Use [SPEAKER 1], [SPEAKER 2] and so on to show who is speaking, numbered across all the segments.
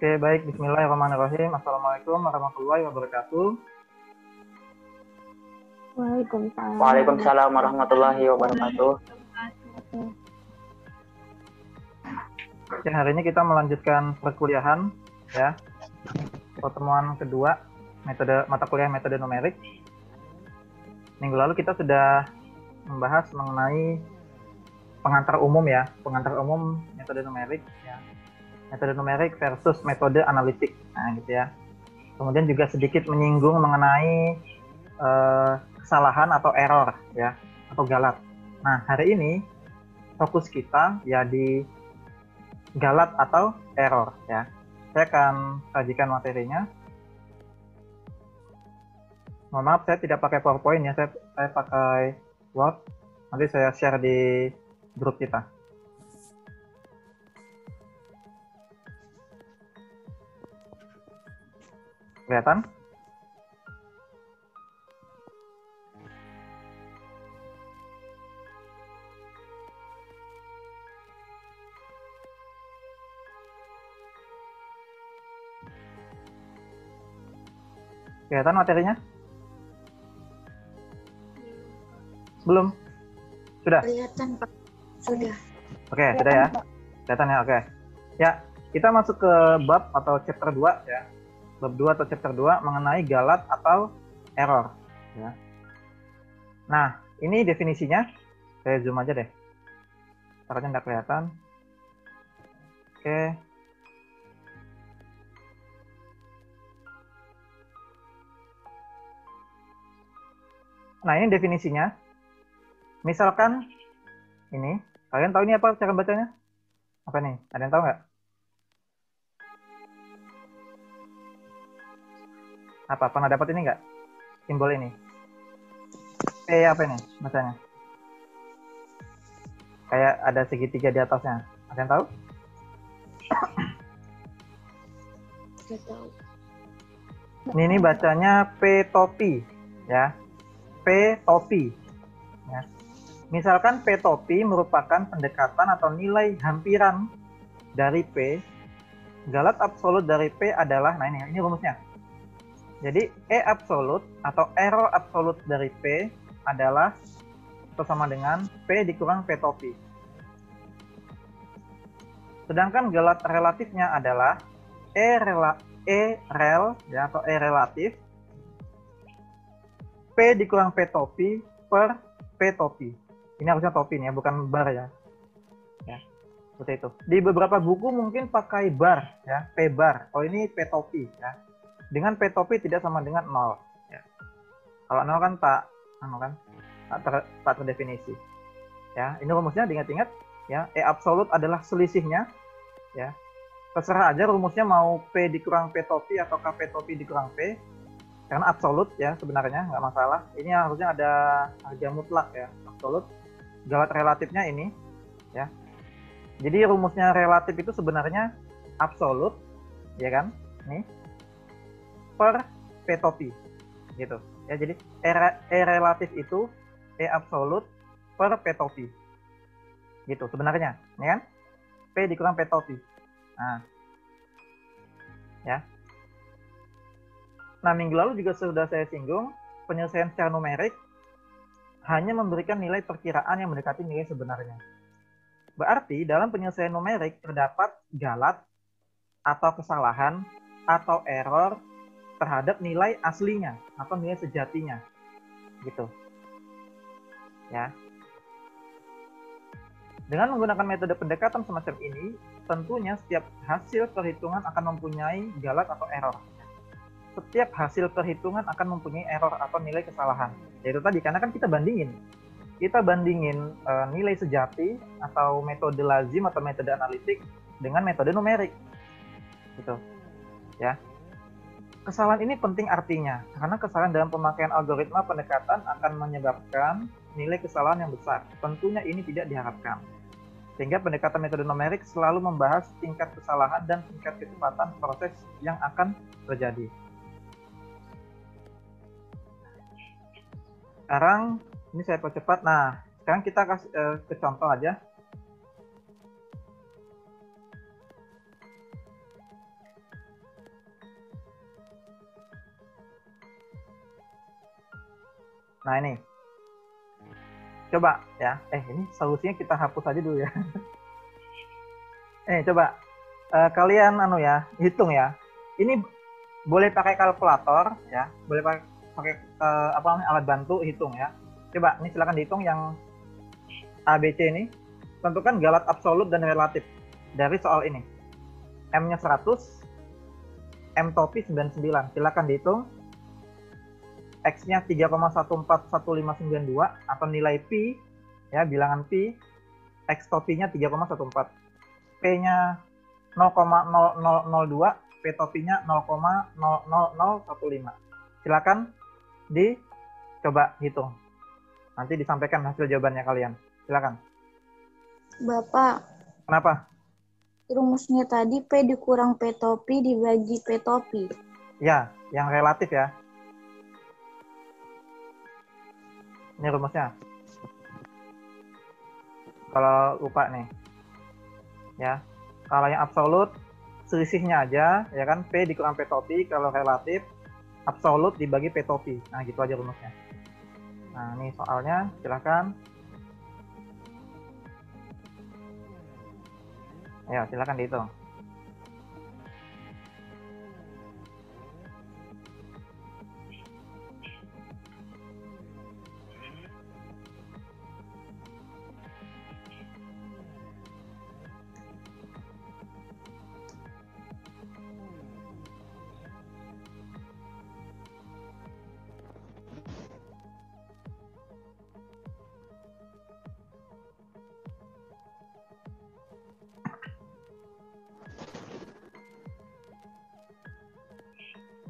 [SPEAKER 1] Oke, baik. Bismillahirrahmanirrahim. Assalamualaikum warahmatullahi wabarakatuh.
[SPEAKER 2] Waalaikumsalam warahmatullahi wabarakatuh.
[SPEAKER 1] Oke, hari ini kita melanjutkan perkuliahan ya. Pertemuan kedua mata kuliah metode numerik. Minggu lalu kita sudah membahas mengenai pengantar umum ya, pengantar umum metode numerik ya. Metode numerik versus metode analitik. Nah, gitu ya. Kemudian juga sedikit menyinggung mengenai kesalahan atau error ya, atau galat. Nah, hari ini fokus kita ya di galat atau error ya. Saya akan sajikan materinya. Mohon maaf, saya tidak pakai PowerPoint ya, saya pakai Word. Nanti saya share di grup kita. Kelihatan? Kelihatan materinya? Belum? Sudah?
[SPEAKER 3] Kelihatan, Pak. Sudah.
[SPEAKER 1] Oke, sudah ya. Kelihatan ya, oke. Ya, kita masuk ke bab atau chapter 2 ya. Bab 2 atau chapter 2 mengenai galat atau error ya. Nah, ini definisinya. Saya zoom aja deh. Caranya nggak kelihatan. Oke. Nah, ini definisinya. Misalkan ini, kalian tahu ini apa cara bacanya? Apa nih? Ada yang tahu nggak? Apa? Pernah dapat ini nggak? Simbol ini. P apa ini bacanya? Kayak ada segitiga di atasnya. Ada yang tahu?
[SPEAKER 3] Tidak tahu.
[SPEAKER 1] Ini bacanya P topi ya. P topi ya. Misalkan P topi merupakan pendekatan atau nilai hampiran dari P, galat absolut dari P adalah, nah ini rumusnya. Jadi E absolut atau error absolut dari P adalah sama dengan P dikurang P topi. Sedangkan galat relatifnya adalah E rel ya, atau E relatif P dikurang P topi per P topi. Ini harusnya topi nih ya, bukan bar ya. Ya, seperti itu. Di beberapa buku mungkin pakai bar ya, P bar. Oh, ini P topi ya. Dengan P topi tidak sama dengan 0 ya. Kalau 0 kan tak terdefinisi. Ya, ini rumusnya diingat-ingat ya. E absolut adalah selisihnya ya. Terserah aja rumusnya mau P dikurang P topi atau P topi dikurang P. Karena absolut ya sebenarnya nggak masalah. Ini harusnya ada harga mutlak ya, absolut. Galat relatifnya ini ya. Jadi rumusnya relatif itu sebenarnya absolut ya kan? Nih. Per P topi gitu ya. Jadi E relatif itu E absolut per P topi gitu sebenarnya ya kan, P dikurang P topi. Nah ya, nah minggu lalu juga sudah saya singgung penyelesaian secara numerik hanya memberikan nilai perkiraan yang mendekati nilai sebenarnya. Berarti dalam penyelesaian numerik terdapat galat atau kesalahan atau error terhadap nilai aslinya atau nilai sejatinya gitu ya. Dengan menggunakan metode pendekatan semacam ini, tentunya setiap hasil perhitungan akan mempunyai galat atau error. Setiap hasil perhitungan akan mempunyai error atau nilai kesalahan. Yaitu tadi, karena kan kita bandingin nilai sejati atau metode lazim atau metode analitik dengan metode numerik gitu ya. Kesalahan ini penting artinya, karena kesalahan dalam pemakaian algoritma pendekatan akan menyebabkan nilai kesalahan yang besar. Tentunya ini tidak diharapkan. Sehingga pendekatan metode numerik selalu membahas tingkat kesalahan dan tingkat kecepatan proses yang akan terjadi. Sekarang, ini saya percepat. Nah, sekarang kita kasih ke contoh aja. Nah ini, coba ya. Ini solusinya kita hapus aja dulu ya. Coba kalian hitung ya. Ini boleh pakai kalkulator ya, boleh pakai alat bantu hitung ya. Coba ini silakan dihitung yang ABC ini. Tentukan galat absolut dan relatif dari soal ini. M-nya 100, M topi 99. Silakan dihitung. X-nya 3,141592 atau nilai pi ya, bilangan pi. X topinya 3,14. P-nya 0,0002, P topinya 0,00015. Silakan dicoba hitung. Nanti disampaikan hasil jawabannya kalian. Silakan.
[SPEAKER 3] Bapak,
[SPEAKER 1] Kenapa?
[SPEAKER 3] rumusnya tadi P dikurang P topi dibagi P topi.
[SPEAKER 1] Ya, yang relatif ya. Ini rumusnya. Kalau lupa nih. Ya. Kalau yang absolut selisihnya aja ya kan, P dikurang P topi. Kalau relatif absolut dibagi P topi. Nah, gitu aja rumusnya. Nah, ini soalnya silakan. Ayo, silakan dihitung.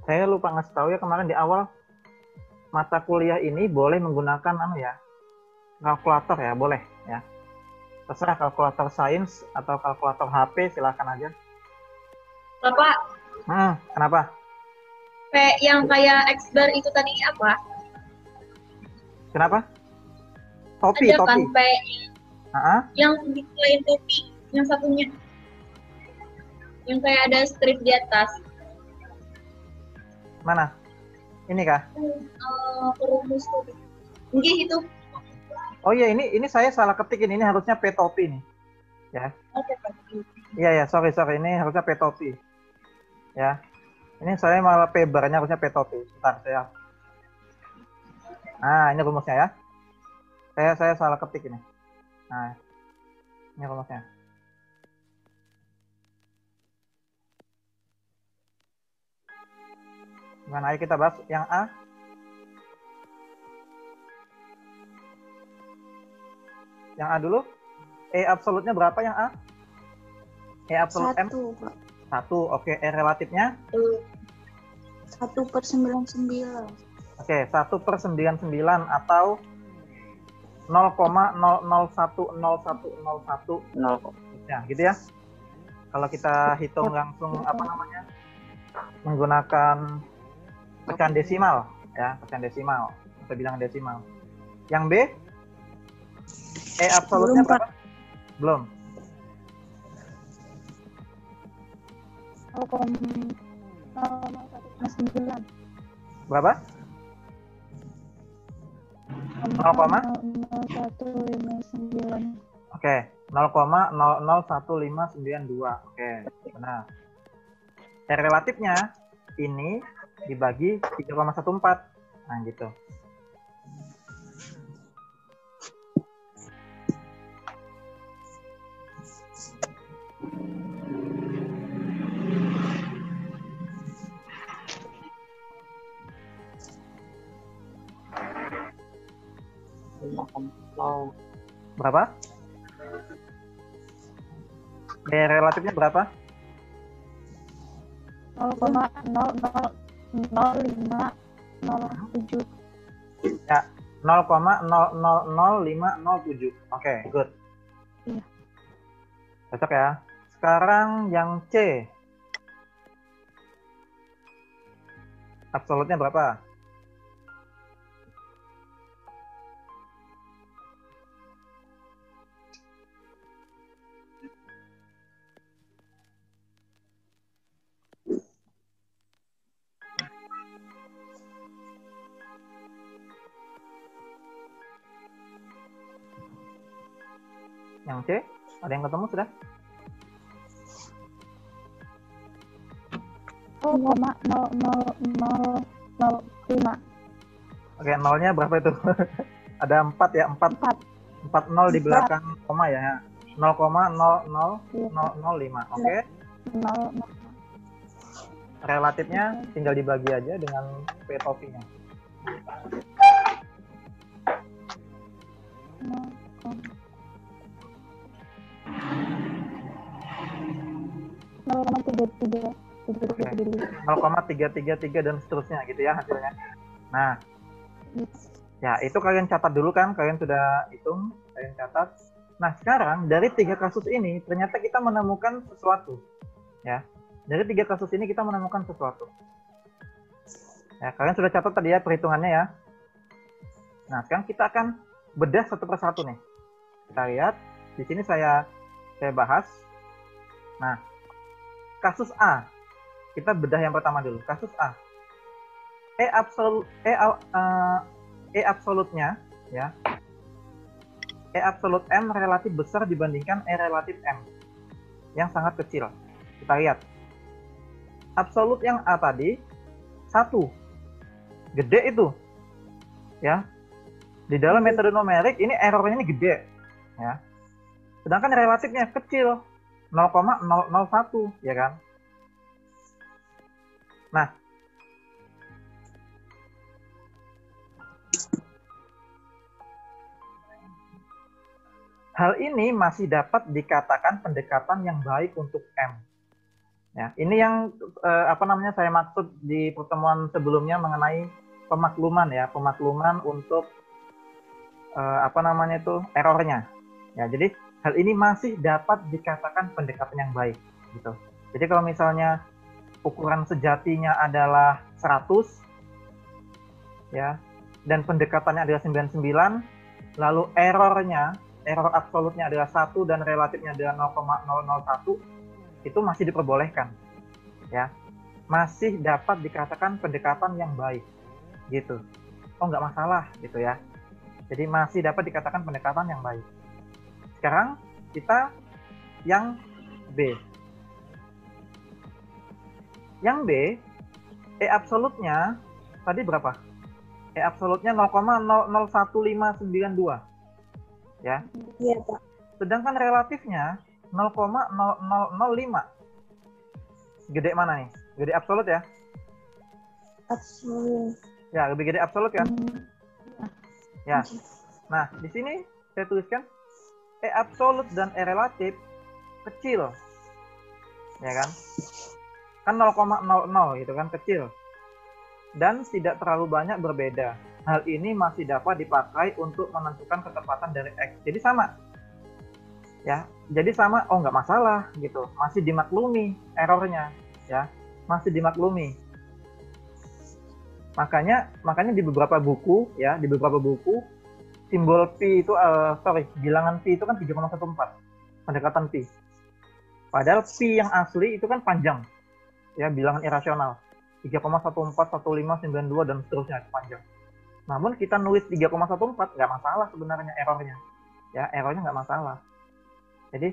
[SPEAKER 1] Saya lupa ngasih tahu ya kemarin di awal, mata kuliah ini boleh menggunakan kalkulator ya, boleh ya. Terserah kalkulator sains atau kalkulator HP, silakan aja.
[SPEAKER 4] Bapak,
[SPEAKER 1] Kenapa?
[SPEAKER 4] P yang kayak X bar itu tadi apa?
[SPEAKER 1] Kenapa? Topi,
[SPEAKER 4] Ada
[SPEAKER 1] topi.
[SPEAKER 4] kan P
[SPEAKER 1] Yang
[SPEAKER 4] di selain topi, yang satunya. Yang kayak ada strip di atas.
[SPEAKER 1] Mana? Ini kah?
[SPEAKER 4] Perumus topi. Mungkin itu.
[SPEAKER 1] Oh iya, ini saya salah ketik ini harusnya P topi nih. Ya.
[SPEAKER 4] Oke,
[SPEAKER 1] Iya, sorry, ini harusnya P topi. Ya. Ini saya malah P barnya harusnya P topi. Bentar, saya. Nah, ini rumusnya ya. Saya salah ketik ini. Nah, ini rumusnya. Gimana, ayo kita bahas yang A. Yang A dulu. E absolutnya berapa yang A? E absolut M?
[SPEAKER 3] 1, Pak.
[SPEAKER 1] 1. Oke, E relatifnya?
[SPEAKER 3] 1/99.
[SPEAKER 1] Oke, 1/99 atau 0,00101001. Ya, gitu ya. Kalau kita hitung langsung menggunakan pecahan desimal ya, pecahan desimal atau bilangan desimal. Yang B, E absolutnya
[SPEAKER 3] Belum, Pak.
[SPEAKER 1] berapa? Belum.
[SPEAKER 3] 0,019.
[SPEAKER 1] Berapa?
[SPEAKER 3] 0,0159.
[SPEAKER 1] Oke, 0,001592. Oke, benar. E relatifnya ini dibagi 3,14. Nah, gitu. Berapa? E relatifnya berapa?
[SPEAKER 3] 0,00507.
[SPEAKER 1] Ya, 0,000507. Oke, good.
[SPEAKER 3] Iya.
[SPEAKER 1] Cocok ya. Sekarang yang C. Absolutnya berapa? Yang C, ada yang ketemu sudah?
[SPEAKER 3] 0,00005.
[SPEAKER 1] Oke, nolnya berapa itu? Ada 4 ya, 4 nol di belakang koma ya. 0,00005. Oke.
[SPEAKER 3] 0,
[SPEAKER 1] Relatifnya tinggal dibagi aja dengan P topinya. 0,333 dan seterusnya gitu ya hasilnya. Nah, ya itu kalian catat dulu kan, kalian sudah hitung, kalian catat. Nah sekarang dari 3 kasus ini ternyata kita menemukan sesuatu, ya. Dari 3 kasus ini kita menemukan sesuatu. Ya, kalian sudah catat tadi ya perhitungannya ya. Nah sekarang kita akan bedah satu persatu nih. Kita lihat di sini saya bahas. Nah kasus A. Kita bedah yang pertama dulu. Kasus A. E absolutnya ya. E absolut M relatif besar dibandingkan E relatif M yang sangat kecil. Kita lihat. Absolut yang A tadi 1. Gede itu. Ya. Di dalam metode numerik ini errornya ini gede, ya. Sedangkan relatifnya kecil. 0,001 ya kan. Nah, hal ini masih dapat dikatakan pendekatan yang baik untuk M. Ya, ini yang saya maksud di pertemuan sebelumnya mengenai pemakluman ya, pemakluman untuk errornya. Ya, jadi hal ini masih dapat dikatakan pendekatan yang baik gitu. Jadi kalau misalnya ukuran sejatinya adalah 100 ya dan pendekatannya adalah 99, lalu error absolutnya adalah 1 dan relatifnya adalah 0,001, itu masih diperbolehkan ya, masih dapat dikatakan pendekatan yang baik gitu. Oh nggak masalah gitu ya, jadi masih dapat dikatakan pendekatan yang baik. Sekarang kita yang B. Yang B, E absolutnya tadi berapa? E absolutnya 0,001592. Ya.
[SPEAKER 3] Iya, Pak.
[SPEAKER 1] Sedangkan relatifnya 0,0005. Gede mana nih? Gede absolut ya?
[SPEAKER 3] Absolut.
[SPEAKER 1] Ya, lebih gede absolut kan? Ya. Nah, di sini saya tuliskan E absolut dan E relatif kecil. Ya kan? Kan 0,00 gitu kan, kecil. Dan tidak terlalu banyak berbeda. Hal ini masih dapat dipakai untuk menentukan ketepatan dari X. Jadi sama. Ya, jadi sama, oh nggak masalah gitu. Masih dimaklumi errornya, ya. Masih dimaklumi. Makanya di beberapa buku ya, simbol pi itu bilangan pi itu kan 3,14. Pendekatan pi. Padahal pi yang asli itu kan panjang. Ya, bilangan irasional 3,141592 dan seterusnya panjang. Namun kita nulis 3,14 nggak masalah sebenarnya errornya, ya errornya nggak masalah. Jadi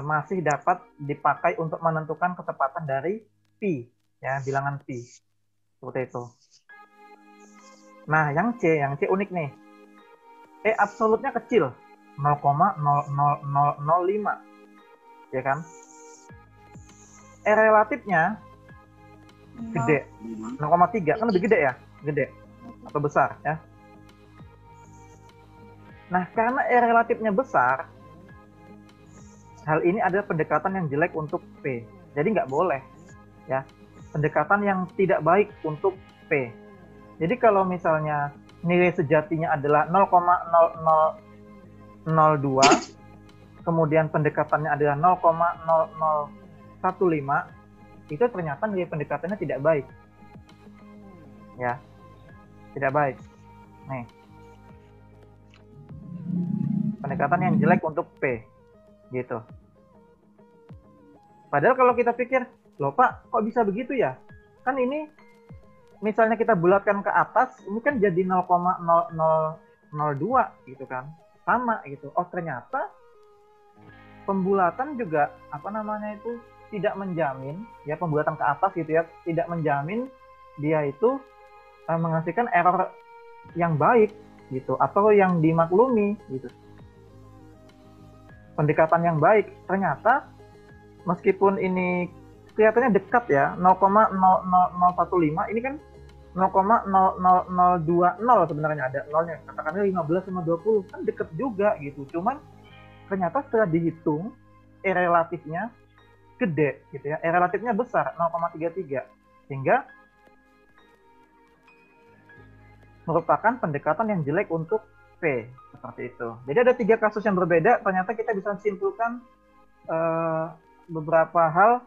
[SPEAKER 1] masih dapat dipakai untuk menentukan ketepatan dari pi, ya bilangan pi seperti itu. Nah yang C unik nih, E absolutnya kecil 0,0005, ya kan? E relatifnya gede 0,3, kan lebih gede ya, gede atau besar ya. Nah karena E relatifnya besar, hal ini adalah pendekatan yang jelek untuk P, jadi nggak boleh ya, pendekatan yang tidak baik untuk P. Jadi kalau misalnya nilai sejatinya adalah 0,0002, kemudian pendekatannya adalah 0,0015, itu ternyata nilai pendekatannya tidak baik. Ya. Tidak baik. Nih. Pendekatan yang jelek untuk P. Gitu. Padahal kalau kita pikir, loh Pak, kok bisa begitu ya? Kan ini misalnya kita bulatkan ke atas, ini kan jadi 0,0002 gitu kan. Sama gitu. Oh, ternyata pembulatan juga apa namanya itu tidak menjamin ya, pembulatan ke atas gitu ya, tidak menjamin dia itu menghasilkan error yang baik gitu atau yang dimaklumi gitu. Pendekatan yang baik ternyata meskipun ini kelihatannya dekat ya, 0,00015 ini kan 0,00020 sebenarnya ada nolnya, katakanlah 15 sama 20 kan deket juga gitu. Cuman ternyata setelah dihitung E relatifnya gede gitu ya, E relatifnya besar 0,33 sehingga merupakan pendekatan yang jelek untuk P seperti itu. Jadi ada 3 kasus yang berbeda, ternyata kita bisa simpulkan beberapa hal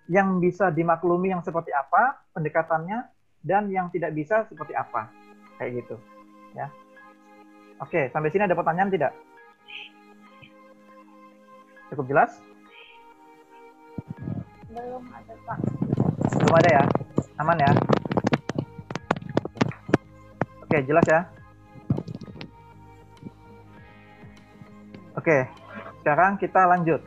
[SPEAKER 1] yang bisa dimaklumi yang seperti apa pendekatannya dan yang tidak bisa seperti apa, kayak gitu ya. Oke, sampai sini ada pertanyaan tidak? Cukup jelas?
[SPEAKER 3] Belum ada, Pak.
[SPEAKER 1] Belum ada ya? Aman ya? Oke, jelas ya? Oke, sekarang kita lanjut.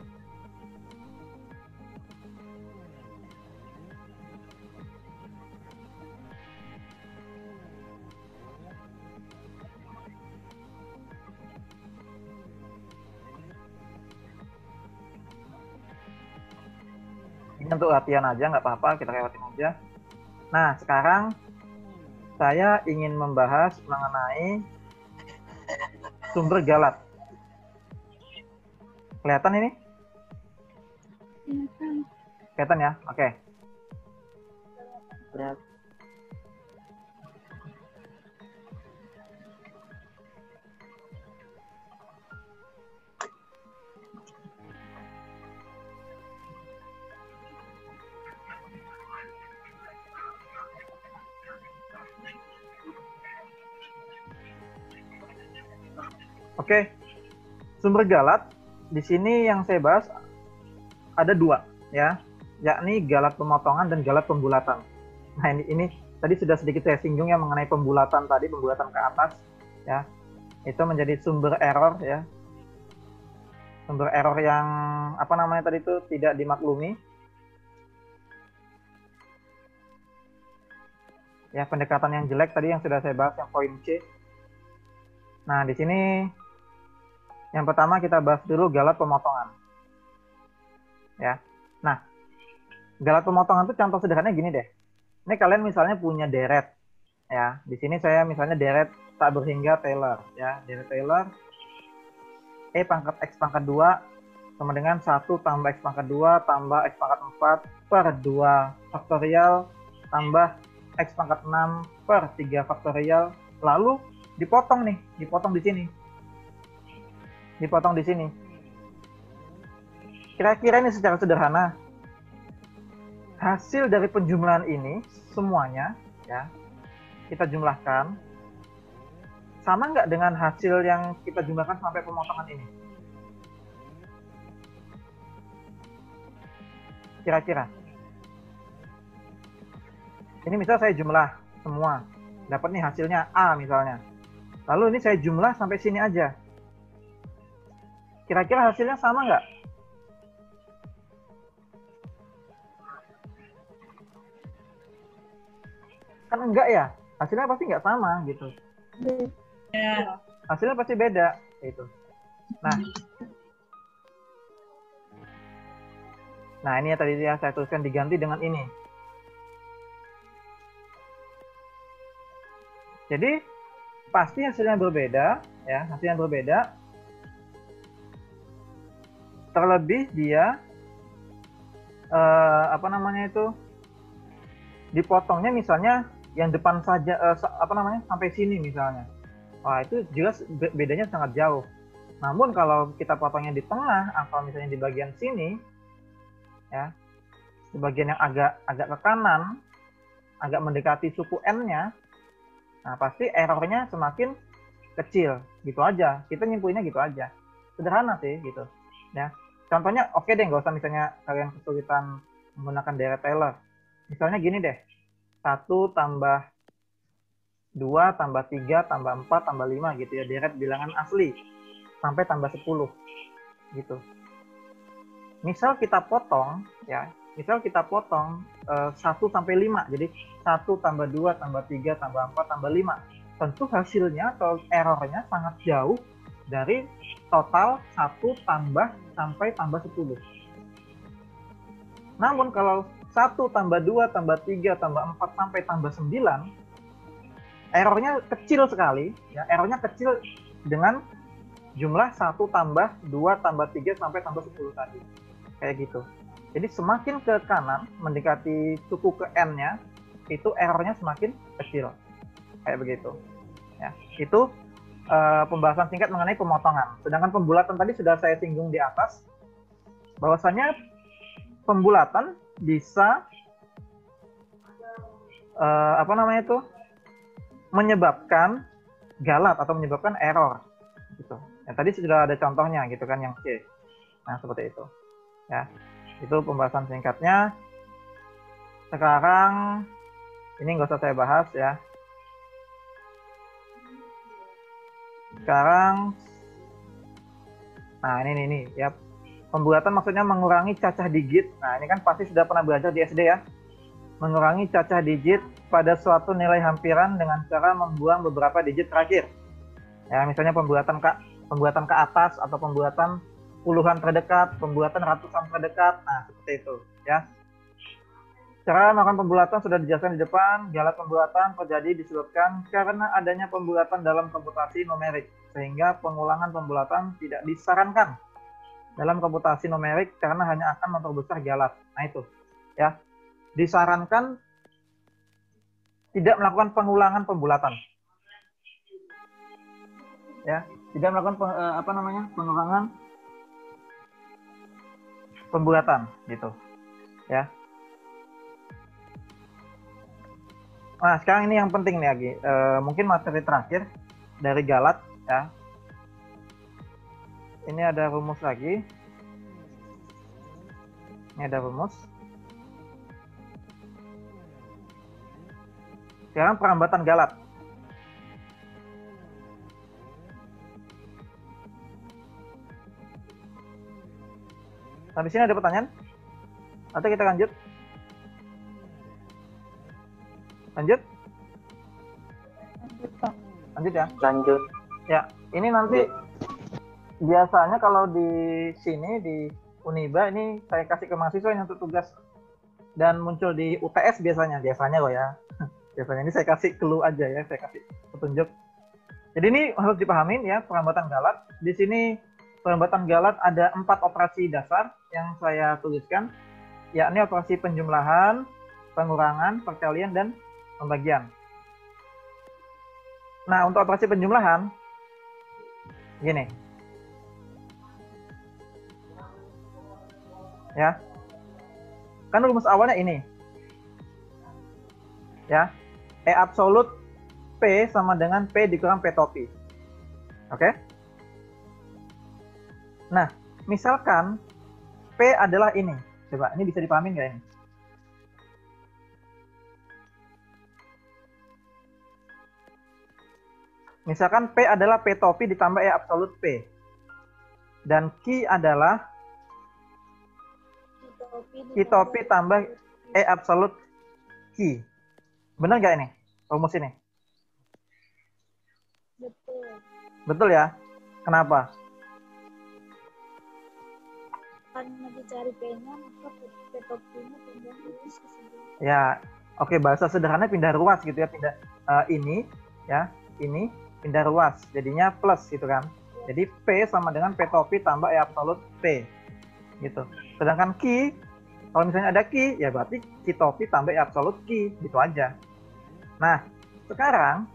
[SPEAKER 1] Ini untuk latihan aja, nggak apa-apa, kita lewatin aja. Nah, sekarang saya ingin membahas mengenai sumber galat. Kelihatan ini? Kelihatan ya? Oke.
[SPEAKER 2] Lihat.
[SPEAKER 1] Oke. Sumber galat di sini yang saya bahas ada 2 ya, yakni galat pemotongan dan galat pembulatan. Nah, ini tadi sudah sedikit saya singgung ya mengenai pembulatan tadi, pembulatan ke atas ya. Itu menjadi sumber error ya. Sumber error yang apa namanya tadi itu tidak dimaklumi. Ya, pendekatan yang jelek tadi yang sudah saya bahas yang poin C. Nah, di sini yang pertama kita bahas dulu galat pemotongan. Ya. Nah, galat pemotongan itu contoh sederhananya gini deh. Ini kalian misalnya punya deret. Ya, di sini saya misalnya deret tak berhingga Taylor ya. Deret Taylor E pangkat X pangkat 2 sama dengan 1 tambah X pangkat 2 tambah X pangkat 4 per 2 faktorial tambah X pangkat 6 per 3 faktorial. Lalu dipotong nih, dipotong di sini. Dipotong di sini. Kira-kira ini secara sederhana, hasil dari penjumlahan ini semuanya ya kita jumlahkan sama nggak dengan hasil yang kita jumlahkan sampai pemotongan ini? Kira-kira. Ini misal saya jumlah semua, dapat nih hasilnya A misalnya. Lalu ini saya jumlah sampai sini aja. Kira-kira hasilnya sama nggak? Kan enggak ya? Hasilnya pasti nggak sama gitu.
[SPEAKER 4] Ya.
[SPEAKER 1] Hasilnya pasti beda gitu. Nah ini ya tadi ya saya tuliskan diganti dengan ini. Jadi pasti hasilnya berbeda ya, hasilnya berbeda. Terlebih dia apa namanya itu dipotongnya misalnya yang depan saja apa namanya sampai sini misalnya. Wah, itu jelas bedanya sangat jauh. Namun kalau kita potongnya di tengah atau misalnya di bagian sini ya, di bagian yang agak ke kanan, agak mendekati suku N-nya, nah pasti errornya semakin kecil. Gitu aja. Kita nyimpulinnya gitu aja. Sederhana sih gitu. Ya. Contohnya oke deh, nggak usah misalnya kalian kesulitan menggunakan deret Taylor. Misalnya gini deh. 1 tambah 2 tambah 3 tambah 4 tambah 5 gitu ya, deret bilangan asli sampai tambah 10 gitu. misal kita potong ya, misal kita potong 1 sampai 5. Jadi 1 tambah 2 tambah 3 tambah 4 tambah 5. Tentu hasilnya atau errornya sangat jauh dari total 1 tambah sampai tambah 10. Namun kalau 1 tambah 2 tambah 3 tambah 4 sampai tambah 9, errornya kecil sekali ya, errornya kecil dengan jumlah 1 tambah 2 tambah 3 sampai tambah 10 tadi. Kayak gitu. Jadi semakin ke kanan mendekati suku ke n-nya, itu errornya semakin kecil. Kayak begitu. Ya, itu pembahasan singkat mengenai pemotongan. Sedangkan pembulatan tadi sudah saya singgung di atas, bahwasanya pembulatan bisa menyebabkan galat atau menyebabkan error. Gitu. Ya, tadi sudah ada contohnya gitu kan yang C. Nah, seperti itu. Ya. Itu pembahasan singkatnya. Sekarang ini nggak usah saya bahas ya. Sekarang, nah ini ya. Pembulatan maksudnya mengurangi cacah digit. Nah, ini kan pasti sudah pernah belajar di SD ya. Mengurangi cacah digit pada suatu nilai hampiran dengan cara membuang beberapa digit terakhir. Ya, misalnya pembuatan ke atas atau pembuatan puluhan terdekat, pembuatan ratusan terdekat. Nah, seperti itu ya. Cara melakukan pembulatan sudah dijelaskan di depan. Galat pembulatan terjadi disebabkan karena adanya pembulatan dalam komputasi numerik, sehingga pengulangan pembulatan tidak disarankan dalam komputasi numerik karena hanya akan memperbesar galat. Nah, itu ya. Disarankan tidak melakukan pengulangan pembulatan. Ya, tidak melakukan pengulangan pembulatan gitu. Ya. Nah, sekarang ini yang penting nih lagi. Mungkin materi terakhir dari galat ya. Ini ada rumus lagi. Ini ada rumus. Sekarang perambatan galat. Sampai sini ada pertanyaan? Atau kita lanjut? Lanjut? Lanjut ya?
[SPEAKER 2] Lanjut.
[SPEAKER 1] Ya, ini nanti biasanya kalau di sini di Uniba ini saya kasih ke mahasiswa yang untuk tugas dan muncul di UTS biasanya loh ya. Biasanya ini saya kasih clue aja ya, saya kasih petunjuk. Jadi ini harus dipahamin ya, perambatan galat. Di sini perambatan galat ada 4 operasi dasar yang saya tuliskan, yakni operasi penjumlahan, pengurangan, perkalian, dan pembagian. Nah, untuk operasi penjumlahan, gini. Ya. Kan rumus awalnya ini. Ya. E absolut P sama dengan P dikurang P topi. Oke? Nah, misalkan P adalah ini. Coba, ini bisa dipahami nggak ini? Misalkan P adalah P topi ditambah E absolut P. Dan Q adalah Q topi tambah E absolut Q. Benar nggak ini? Rumus ini?
[SPEAKER 3] Betul.
[SPEAKER 1] Betul ya? Kenapa?
[SPEAKER 3] Karena dicari P-nya, maka P-topinya pindah ruas ke sebelah.
[SPEAKER 1] Ya, oke, bahasa sederhana pindah ruas gitu ya, pindah ini ya, ini pindah ruas, jadinya plus gitu kan. Jadi P sama dengan P topi tambah E absolut P gitu. Sedangkan Q, kalau misalnya ada Q, ya berarti Q topi tambah E absolut Q, gitu aja. Nah, sekarang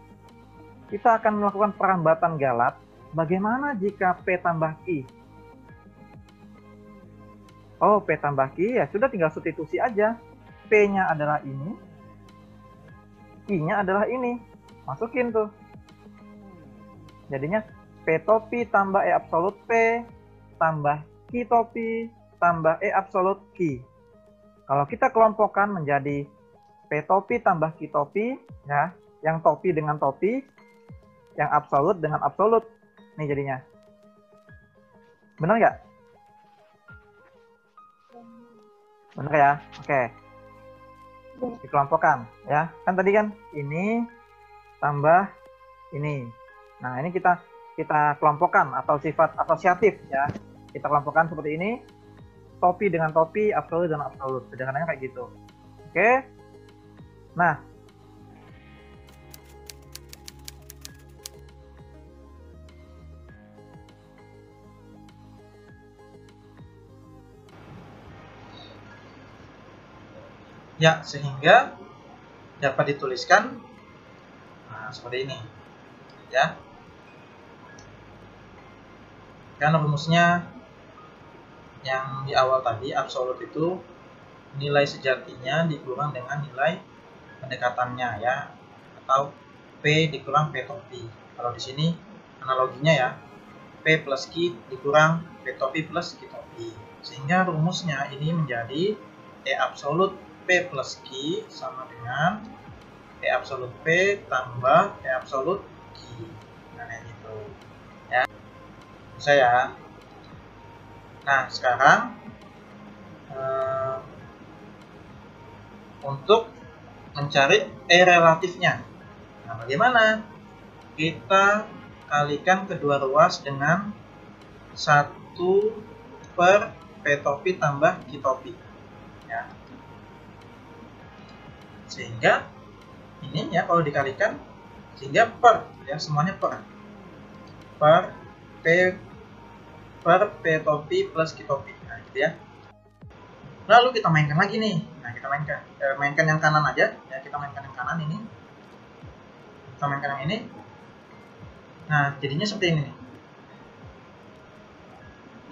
[SPEAKER 1] kita akan melakukan perambatan galat. Bagaimana jika P tambah Q? Oh, P tambah Q, ya sudah tinggal substitusi aja. P-nya adalah ini, Q-nya adalah ini. Masukin tuh. Jadinya P topi tambah E absolut P tambah Q topi tambah E absolut Q. Kalau kita kelompokkan menjadi P topi tambah Q topi, ya, yang topi dengan topi, yang absolut dengan absolut. Nih jadinya. Benar nggak? Bener ya? Oke. Dikelompokkan ya. Kan tadi kan ini tambah ini. Nah, ini kita kelompokkan atau sifat asosiatif ya. Kita kelompokkan seperti ini. Topi dengan topi, absolut dengan absolut. Sederhananya kayak gitu. Oke. Nah, ya, sehingga dapat dituliskan seperti ini ya. Kan rumusnya yang di awal tadi, absolut itu nilai sejatinya dikurang dengan nilai pendekatannya ya, atau P dikurang P topi. Kalau di sini analoginya ya, P plus Q dikurang P topi plus Q topi. Sehingga rumusnya ini menjadi E absolut P plus Q sama dengan E absolut P tambah E absolut Q. Nah, gitu ya. Bisa ya. Nah, sekarang untuk mencari E relatifnya. Nah, bagaimana? Kita kalikan kedua ruas dengan 1 per P topi tambah Q topi. Ya. Sehingga ini ya kalau dikalikan, sehingga per ya, semuanya per P topi plus Q topi. Nah, gitu ya. Lalu kita mainkan lagi nih. Nah, kita mainkan yang kanan aja ya, kita mainkan yang kanan ini. Kita mainkan yang ini. Nah, jadinya seperti ini nih.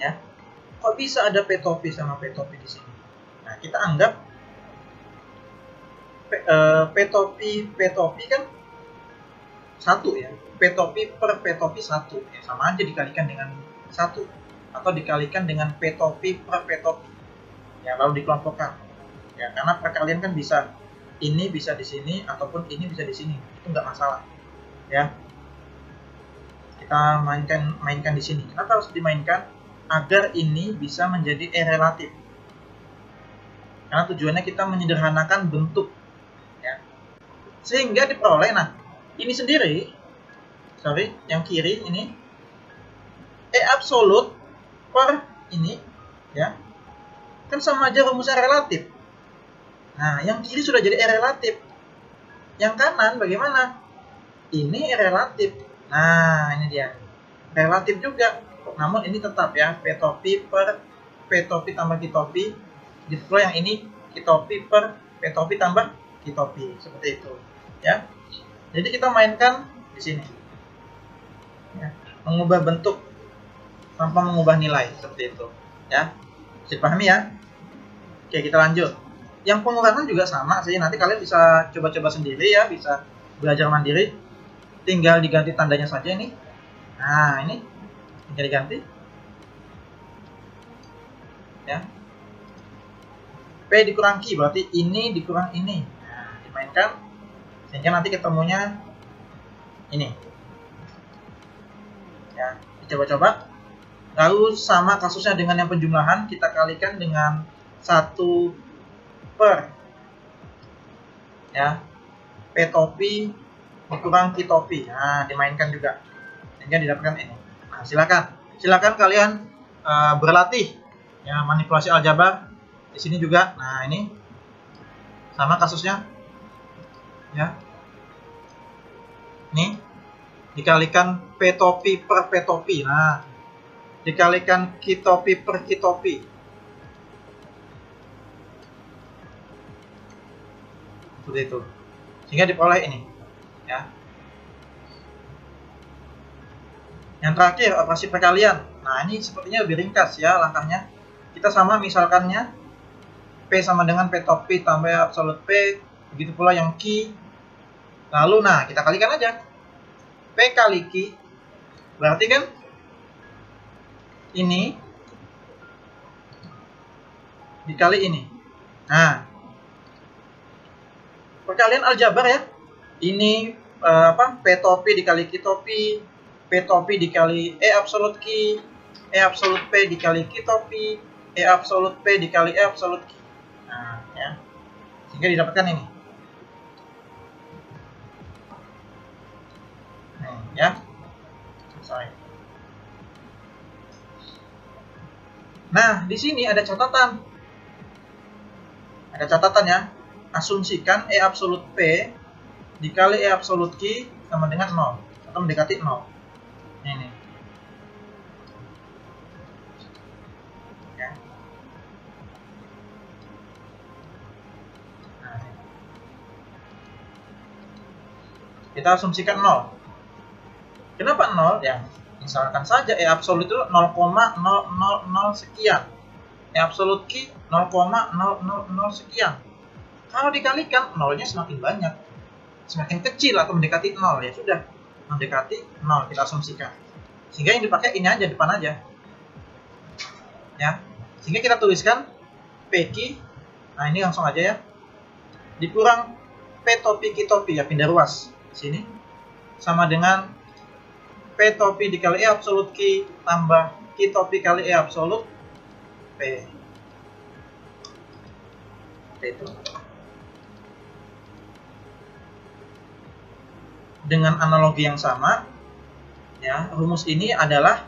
[SPEAKER 1] Ya. Kok bisa ada P topi sama P topi di sini? Nah, kita anggap P topi kan 1 ya. P topi per P topi 1 ya, sama aja dikalikan dengan 1 atau dikalikan dengan P topi per P topi. Ya, lalu dikelompokkan. Ya, karena perkalian kan bisa ini bisa di sini ataupun ini bisa di sini. Itu nggak masalah. Ya. Kita mainkan di sini. Kenapa harus dimainkan? Agar ini bisa menjadi E relatif. Karena tujuannya kita menyederhanakan bentuk. Ya. Sehingga diperoleh, nah, ini sendiri, yang kiri ini E absolut per ini, ya, kan sama aja rumusnya relatif. Nah, yang kiri sudah jadi E relatif. Yang kanan bagaimana? Ini E relatif. Nah, ini dia. Relatif juga. Namun ini tetap ya, P topi per P topi tambah Q topi. Ditambah yang ini Q topi per P topi tambah Q topi. Seperti itu. Ya. Jadi kita mainkan di sini. Ya. Mengubah bentuk tanpa mengubah nilai. Seperti itu. Ya. Bisa dipahami ya? Oke, kita lanjut. Yang pengurangan juga sama sih. Nanti kalian bisa coba-coba sendiri ya, bisa belajar mandiri. Tinggal diganti tandanya saja ini. Nah, ini tinggal diganti. Ya. P dikurang Q berarti ini dikurang ini. Nah, dimainkan sehingga nanti ketemunya ini. Ya, dicoba-coba. Lalu sama kasusnya dengan yang penjumlahan, kita kalikan dengan 1 per ya P topi dikurang Q topi. Nah, dimainkan juga sehingga didapatkan ini. Nah, silakan kalian berlatih ya manipulasi aljabar di sini juga. Nah, ini sama kasusnya ya. Ini dikalikan P topi per P topi. Nah, dikalikan Q topi per Q topi. Seperti itu. Sehingga diperoleh ini. Ya. Yang terakhir, operasi perkalian. Nah, ini sepertinya lebih ringkas ya langkahnya. Kita sama misalkannya P sama dengan P topi tambah absolut P. Begitu pula yang Q. Lalu, nah, kita kalikan aja. P kali Q. Berarti kan ini dikali ini. Nah, perkalian aljabar ya. Ini P topi dikali Q topi, P topi dikali E absolut Q, E absolut P dikali Q topi, E absolut P dikali E absolut Q. Nah, ya. Sehingga didapatkan ini. Nih, ya. Selesai. Nah, di sini ada catatan. Ada catatan ya. Asumsikan E absolut P dikali E absolut Q sama dengan 0 atau mendekati 0. Ini. Ya. Nah, ini. Kita asumsikan 0. Kenapa 0? Ya, misalkan saja E absolut itu 0,000 sekian. E absolut Q 0,000 sekian. Kalau dikalikan, nolnya semakin banyak. Semakin kecil atau mendekati 0, ya sudah. Mendekati 0, kita asumsikan. Sehingga yang dipakai ini aja, depan aja. Ya. Sehingga kita tuliskan PQ. Nah, ini langsung aja ya. Dikurang P topi Q topi, ya, pindah ruas. Di sini. Sama dengan P topi dikali E absolut Q tambah Q topi kali E absolut P. Itu. Dengan analogi yang sama, ya, rumus ini adalah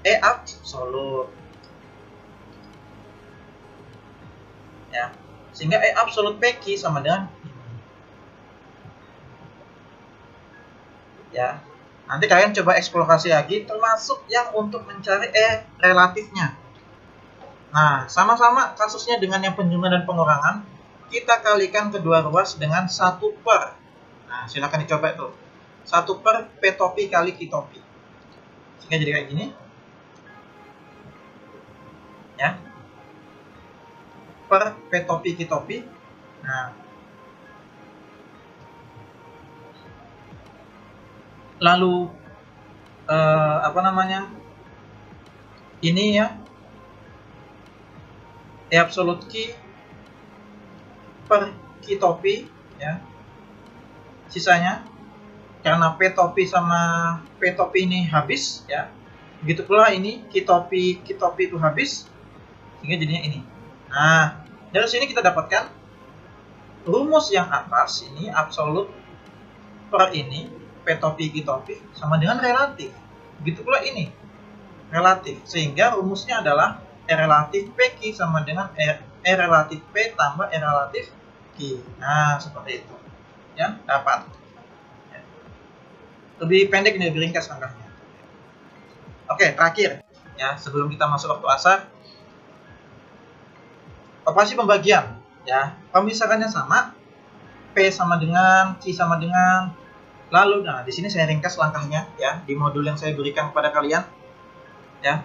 [SPEAKER 1] E absolut. Ya, sehingga E absolut PQ sama dengan ini. Ya, nanti kalian coba eksplorasi lagi, termasuk yang untuk mencari E relatifnya. Nah, sama-sama kasusnya dengan yang penjumlahan dan pengurangan, kita kalikan kedua ruas dengan 1 per. Nah, silakan dicoba itu. 1 per P topi kali Q topi. Sehingga jadi kayak gini. Ya. Per P topi Q topi. Nah. Lalu apa namanya? Ini ya. E absolut Q per Q topi, ya. Sisanya karena P topi sama P topi ini habis, ya. Begitu pula ini Q topi itu habis, sehingga jadinya ini. Nah, dari sini kita dapatkan rumus yang atas ini absolut per ini P topi Q topi sama dengan relatif. Begitu pula ini relatif, sehingga rumusnya adalah E relatif PQ sama dengan E relatif P tambah E relatif Q. Nah, seperti itu. Ya, dapat. Lebih pendek ini, lebih ringkas langkahnya. Oke, terakhir ya, sebelum kita masuk waktu asar, operasi pembagian ya. Pemisahannya sama, P sama dengan Q sama dengan, lalu nah di sini saya ringkas langkahnya ya di modul yang saya berikan kepada kalian ya.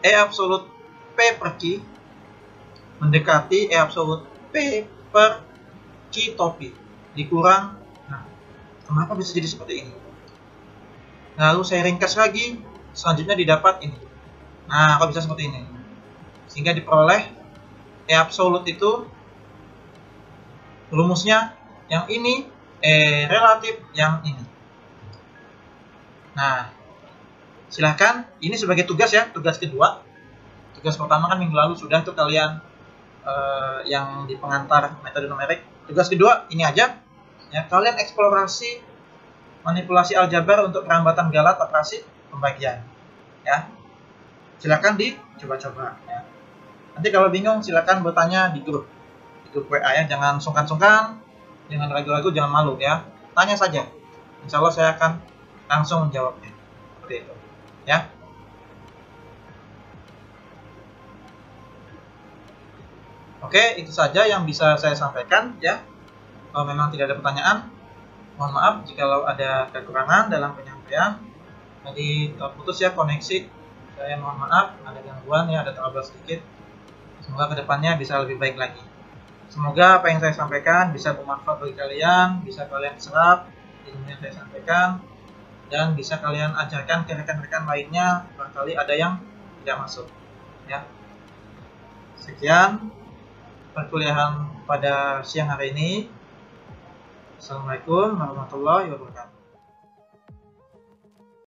[SPEAKER 1] E absolut P per Q mendekati E absolut P per Q topi dikurang. Nah, kenapa bisa jadi seperti ini? Lalu saya ringkas lagi, selanjutnya didapat ini. Nah, kok bisa seperti ini? Sehingga diperoleh E absolut itu rumusnya yang ini, E relatif yang ini. Nah, silahkan, ini sebagai tugas ya, tugas kedua. Tugas pertama kan minggu lalu sudah tuh kalian yang di pengantar metode numerik. Tugas kedua ini aja, ya, kalian eksplorasi manipulasi aljabar untuk perambatan galat operasi pembagian. Ya, silakan dicoba-coba. Ya. Nanti kalau bingung silakan bertanya di grup WA ya. Jangan sungkan-sungkan, jangan ragu-ragu, jangan malu ya. Tanya saja. Insya Allah saya akan langsung menjawabnya. Seperti itu. Ya. Oke, itu saja yang bisa saya sampaikan ya. Kalau memang tidak ada pertanyaan, mohon maaf jikalau ada kekurangan dalam penyampaian. Jadi terputus ya koneksi. Saya mohon maaf, ada gangguan ya, ada trouble sedikit. Semoga kedepannya bisa lebih baik lagi. Semoga apa yang saya sampaikan bisa bermanfaat bagi kalian, bisa kalian serap ilmu yang saya sampaikan, dan bisa kalian ajarkan ke rekan-rekan lainnya barangkali ada yang tidak masuk. Ya. Sekian perkuliahan pada siang hari ini. Assalamualaikum warahmatullahi wabarakatuh.